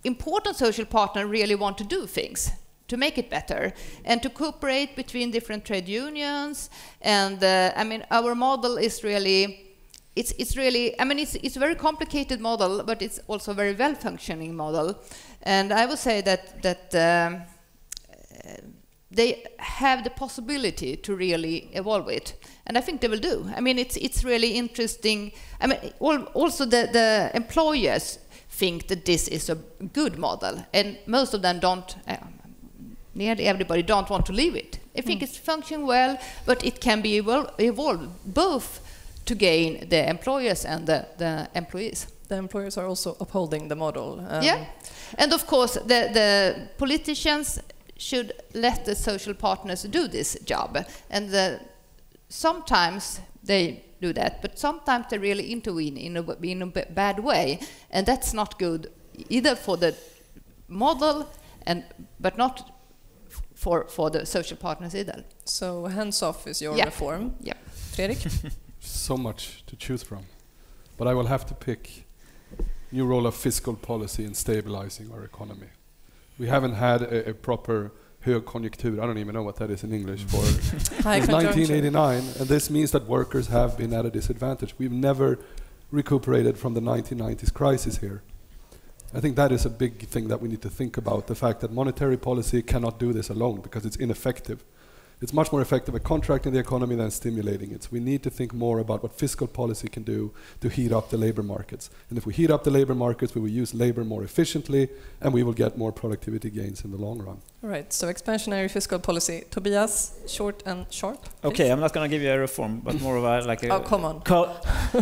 important social partners really want to do things to make it better and to cooperate between different trade unions. And I mean, our model is really, it's really, I mean, it's a very complicated model, but it's also a very well-functioning model. And I would say that they have the possibility to really evolve it. And I think they will do. I mean, it's really interesting. I mean, also the employers think that this is a good model, and most of them don't, nearly everybody don't want to leave it. I think it's functioning well, but it can be evolved both to gain the employers and the employees. The employers are also upholding the model. Yeah, and of course the politicians should let the social partners do this job. And sometimes they do that, but sometimes they really intervene in a bad way, and that's not good either for the model, but not for the social partners either. So hands off is your reform. Yeah. Fredrik? So much to choose from, but I will have to pick new role of fiscal policy in stabilizing our economy. We haven't had a proper högkonjunktur, I don't even know what that is in English, for since 1989, and this means that workers have been at a disadvantage. We've never recuperated from the 1990s crisis here. I think that is a big thing that we need to think about, the fact that monetary policy cannot do this alone because it's ineffective. It's much more effective at contracting the economy than stimulating it. So we need to think more about what fiscal policy can do to heat up the labor markets. And if we heat up the labor markets, we will use labor more efficiently and we will get more productivity gains in the long run. All right, so expansionary fiscal policy. Tobias, short and sharp. Please. Okay, I'm not going to give you a reform, but more of a like a come on.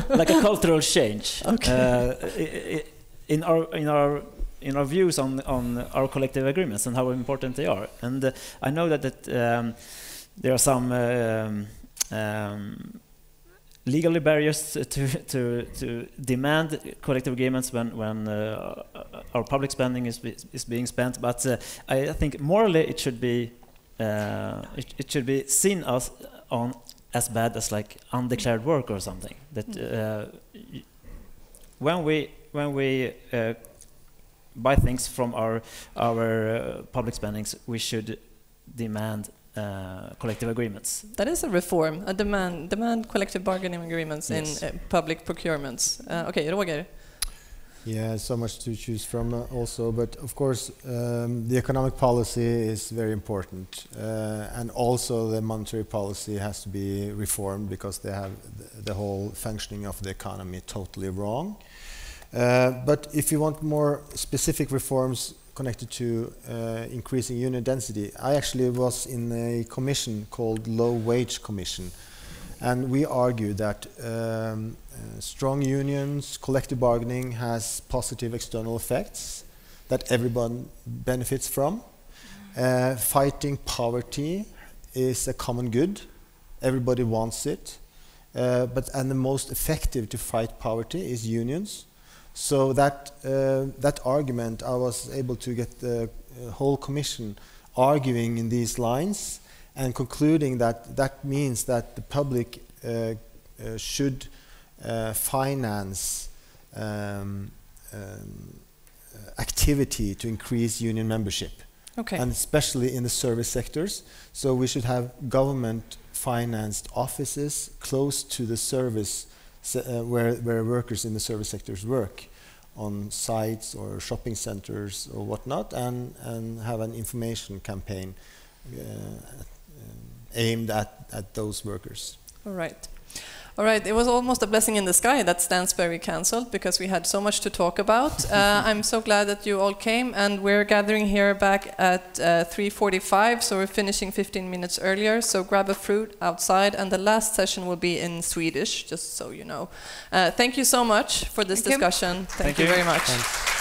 Like a cultural change. Okay. In our views on our collective agreements and how important they are. And I know that there are some legally barriers to demand collective agreements when our public spending is being spent. But I think morally it should be seen as bad as like undeclared work or something. That when we buy things from our public spendings, we should demand collective agreements. That is a reform, a demand collective bargaining agreements in public procurements. Okay, Roger. Yeah, so much to choose from also, but of course the economic policy is very important, and also the monetary policy has to be reformed because they have the whole functioning of the economy totally wrong. But if you want more specific reforms connected to increasing union density, I actually was in a commission called Low Wage Commission, and we argue that strong unions, collective bargaining has positive external effects that everyone benefits from. Fighting poverty is a common good. Everybody wants it. And the most effective to fight poverty is unions. So that argument, I was able to get the whole commission arguing in these lines and concluding that means that the public should finance activity to increase union membership, and especially in the service sectors. So we should have government-financed offices close to the service where workers in the service sectors work, on sites or shopping centers or whatnot, and have an information campaign aimed at those workers. All right. All right, it was almost a blessing in the sky that Stansberry cancelled because we had so much to talk about. I'm so glad that you all came, and we're gathering here back at 3:45, so we're finishing 15 minutes earlier. So grab a fruit outside, and the last session will be in Swedish, just so you know. Thank you so much for this discussion. Thank you very much. Thanks.